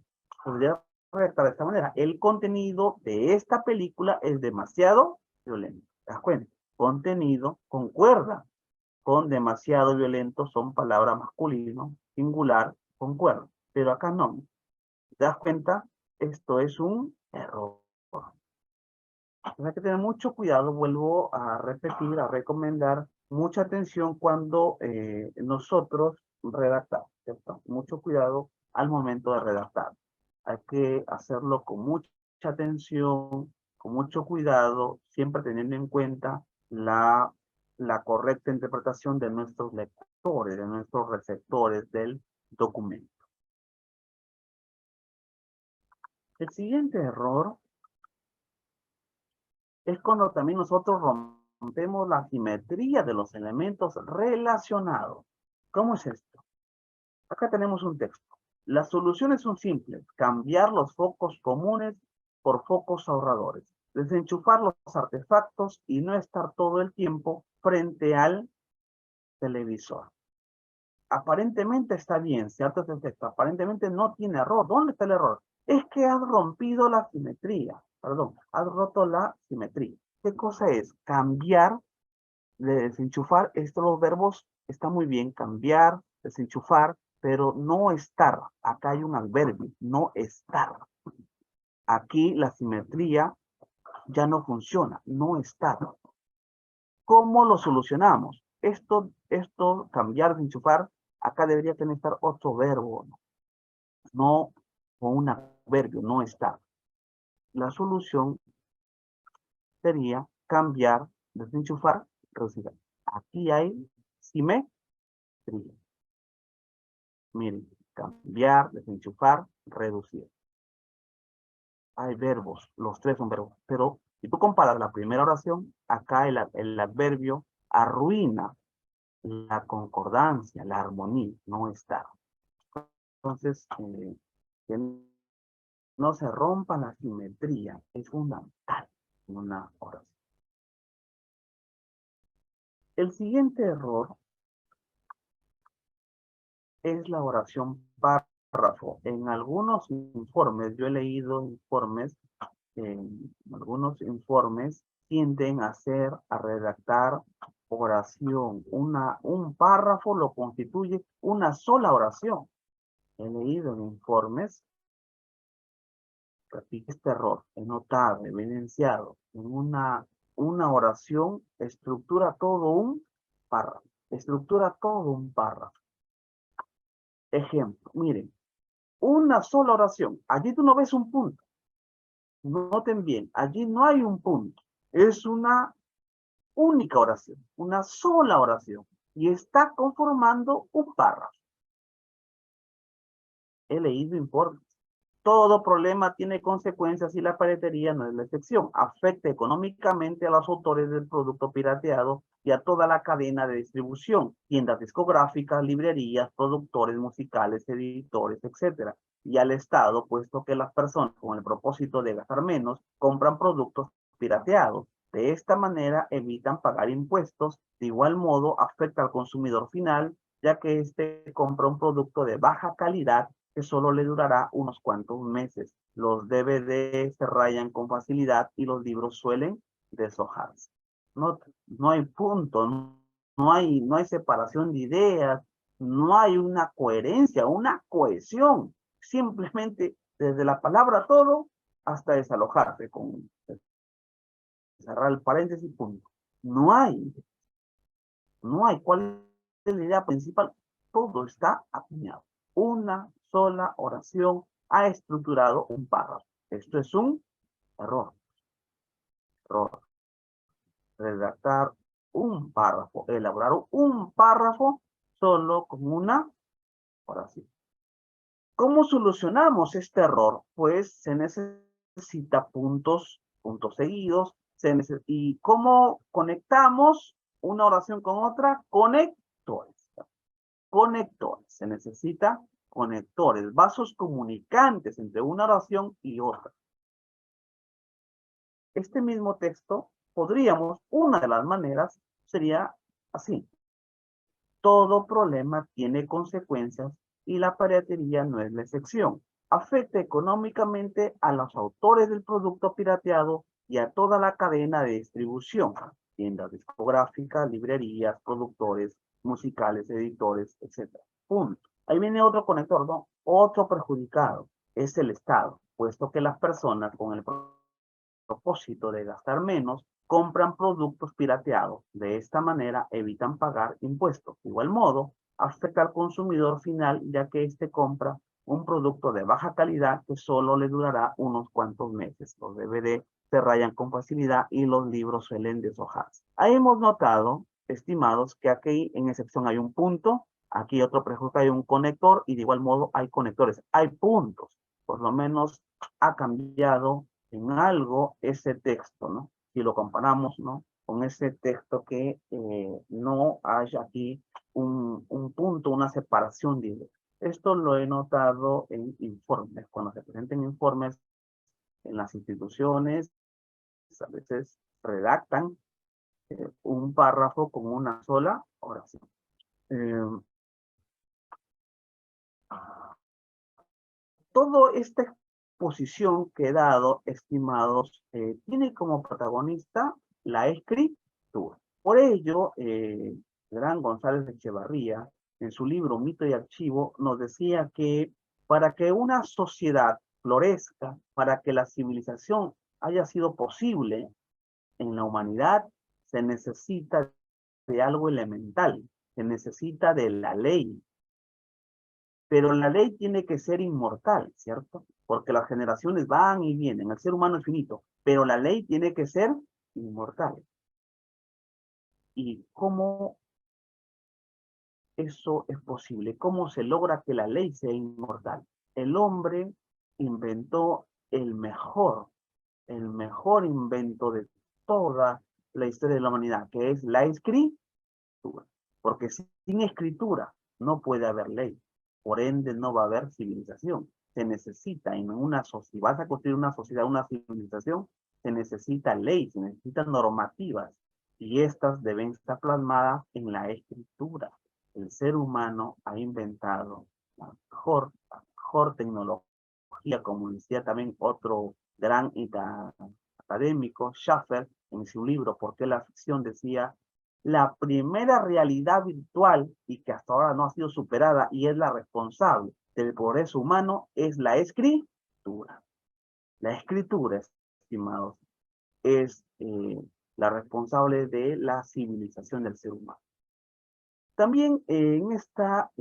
redactar de esta manera. El contenido de esta película es demasiado violento. ¿Te das cuenta? Contenido concuerda con demasiado violento, son palabras masculino, singular, concuerda. Pero acá no. ¿Te das cuenta? Esto es un error. Hay que tener mucho cuidado, vuelvo a repetir, a recomendar mucha atención cuando nosotros redactamos, ¿cierto? Mucho cuidado al momento de redactar. Hay que hacerlo con mucha atención, con mucho cuidado, siempre teniendo en cuenta la correcta interpretación de nuestros lectores, de nuestros receptores del documento. El siguiente error es cuando también nosotros rompemos la simetría de los elementos relacionados. ¿Cómo es esto? Acá tenemos un texto. Las soluciones son simples. Cambiar los focos comunes por focos ahorradores. Desenchufar los artefactos y no estar todo el tiempo frente al televisor. Aparentemente está bien, ¿cierto? Este texto aparentemente no tiene error. ¿Dónde está el error? Es que has rompido la simetría. Perdón, has roto la simetría. ¿Qué cosa es? Cambiar, de desenchufar. Estos los verbos están muy bien. Cambiar, desenchufar, pero no estar. Acá hay un adverbio, no estar. Aquí la simetría ya no funciona, no estar. ¿Cómo lo solucionamos? Esto, cambiar, desenchufar, acá debería tener estar otro verbo, no con un adverbio, no estar. La solución sería cambiar, desenchufar, reducir. Aquí hay simetría. Miren, cambiar, desenchufar, reducir. Hay verbos, los tres son verbos, pero si tú comparas la primera oración, acá el adverbio arruina la concordancia, la armonía, no está. Entonces, que no se rompa la simetría es fundamental en una oración. El siguiente error es la oración párrafo. En algunos informes, yo he leído informes, algunos informes tienden a redactar oración. Un párrafo lo constituye una sola oración. He leído en informes, repito este error, he notado, evidenciado, en una oración estructura todo un párrafo. Estructura todo un párrafo. Ejemplo, miren, una sola oración. Allí tú no ves un punto. Noten bien, allí no hay un punto. Es una única oración, una sola oración. Y está conformando un párrafo. He leído informes. Todo problema tiene consecuencias y la piratería no es la excepción. Afecta económicamente a los autores del producto pirateado y a toda la cadena de distribución, tiendas discográficas, librerías, productores musicales, editores, etc. Y al Estado, puesto que las personas con el propósito de gastar menos, compran productos pirateados. De esta manera evitan pagar impuestos. De igual modo, afecta al consumidor final, ya que éste compra un producto de baja calidad que solo le durará unos cuantos meses. Los DVD se rayan con facilidad y los libros suelen deshojarse. No hay punto, no hay separación de ideas, no hay una coherencia, una cohesión. Simplemente desde la palabra todo hasta desalojarse con cerrar el paréntesis, punto. No hay. ¿Cuál es la idea principal? Todo está apiñado. Una sola oración ha estructurado un párrafo. Esto es un error. Redactar un párrafo, elaborar un párrafo solo con una oración. ¿Cómo solucionamos este error? Pues se necesita puntos seguidos. ¿Y cómo conectamos una oración con otra? Conectores. Se necesita conectores, vasos comunicantes entre una oración y otra. Este mismo texto una de las maneras sería así. Todo problema tiene consecuencias y la piratería no es la excepción. Afecta económicamente a los autores del producto pirateado y a toda la cadena de distribución, tiendas discográficas, librerías, productores musicales, editores, etc. Punto. Ahí viene otro conector, ¿no? Otro perjudicado es el Estado, puesto que las personas con el propósito de gastar menos, compran productos pirateados. De esta manera evitan pagar impuestos. De igual modo, afecta al consumidor final, ya que éste compra un producto de baja calidad que solo le durará unos cuantos meses. Los DVD se rayan con facilidad y los libros suelen deshojarse. Ahí hemos notado, estimados, que aquí en excepción hay un punto, aquí otro prejuicio, hay un conector y de igual modo hay conectores, hay puntos. Por lo menos ha cambiado en algo ese texto, ¿no? Si lo comparamos, ¿no? Con ese texto que no haya aquí un punto, una separación de ideas. Esto lo he notado en informes. Cuando se presenten informes en las instituciones, a veces redactan un párrafo con una sola oración. Todo esta exposición que he dado, estimados, tiene como protagonista la escritura. Por ello, Gran González de Echevarría, en su libro Mito y Archivo, nos decía que para que una sociedad florezca, para que la civilización haya sido posible en la humanidad, se necesita de algo elemental, se necesita de la ley. Pero la ley tiene que ser inmortal, ¿cierto? Porque las generaciones van y vienen, el ser humano es finito, pero la ley tiene que ser inmortal. ¿Y cómo eso es posible? ¿Cómo se logra que la ley sea inmortal? El hombre inventó el mejor invento de toda la historia de la humanidad, que es la escritura. Porque sin escritura no puede haber ley. Por ende, no va a haber civilización. Se necesita en una sociedad, si vas a construir una sociedad, una civilización, se necesita ley, se necesitan normativas. Y estas deben estar plasmadas en la escritura. El ser humano ha inventado la mejor tecnología, como decía también otro gran académico, Schaffer, en su libro ¿Por qué la ficción? Decía: la primera realidad virtual, y que hasta ahora no ha sido superada y es la responsable del progreso humano, es la escritura. La escritura, estimados, es la responsable de la civilización del ser humano. También en esta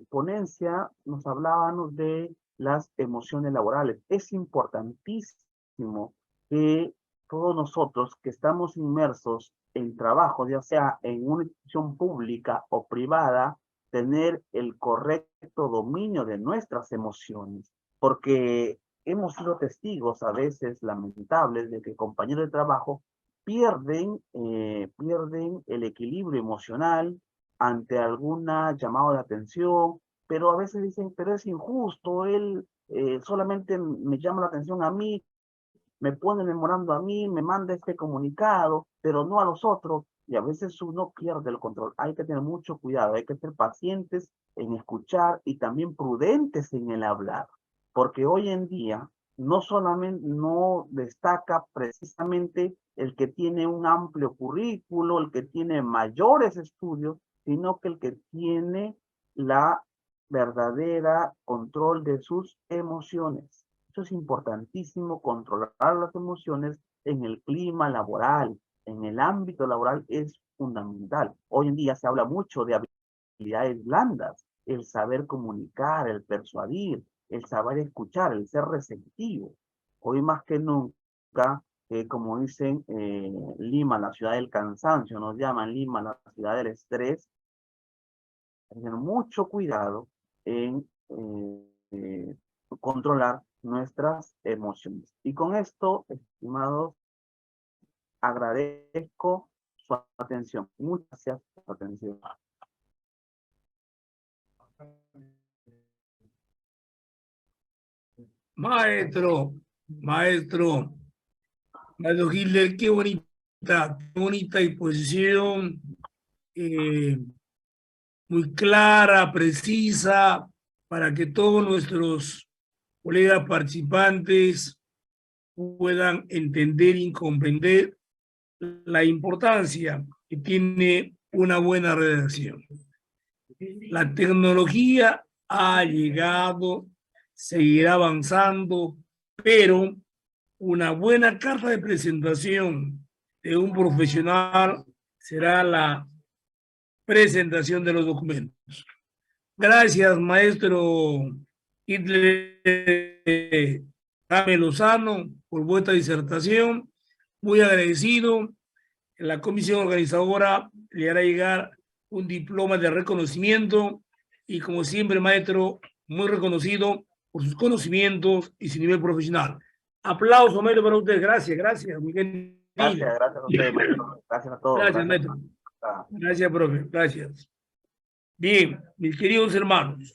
ponencia nos hablábamos de las emociones laborales. Es importantísimo que todos nosotros que estamos inmersos en trabajo, ya sea en una institución pública o privada, tener el correcto dominio de nuestras emociones, porque hemos sido testigos a veces lamentables de que compañeros de trabajo pierden el equilibrio emocional ante alguna llamada de atención, pero a veces dicen, pero es injusto, él solamente me llama la atención a mí, me pone memorando a mí, me manda este comunicado, pero no a los otros, y a veces uno pierde el control. Hay que tener mucho cuidado, hay que ser pacientes en escuchar y también prudentes en el hablar, porque hoy en día no destaca precisamente el que tiene un amplio currículo, el que tiene mayores estudios, sino que el que tiene la verdadera control de sus emociones. eso es importantísimo, controlar las emociones en el clima laboral, en el ámbito laboral es fundamental. Hoy en día se habla mucho de habilidades blandas, el saber comunicar, el persuadir, el saber escuchar, el ser receptivo. Hoy más que nunca, como dicen, Lima, la ciudad del cansancio, nos llaman Lima, la ciudad del estrés, tener mucho cuidado en controlar nuestras emociones. Y con esto, estimados, agradezco su atención. Muchas gracias por su atención. Maestro, maestro Hitler, qué bonita exposición, muy clara, precisa, para que todos nuestros colegas participantes puedan entender y comprender la importancia que tiene una buena redacción. La tecnología ha llegado, seguirá avanzando, pero una buena carta de presentación de un profesional será la presentación de los documentos. Gracias, maestro Hitler Jaime Lozano, por vuestra disertación. Muy agradecido. La comisión organizadora le hará llegar un diploma de reconocimiento y, como siempre, maestro, muy reconocido por sus conocimientos y su nivel profesional. Aplauso, maestro, para usted. Gracias, gracias. Muy gentil. Gracias a usted, maestro. Gracias a todos. Gracias, maestro. Gracias, profe. Gracias. Bien, mis queridos hermanos.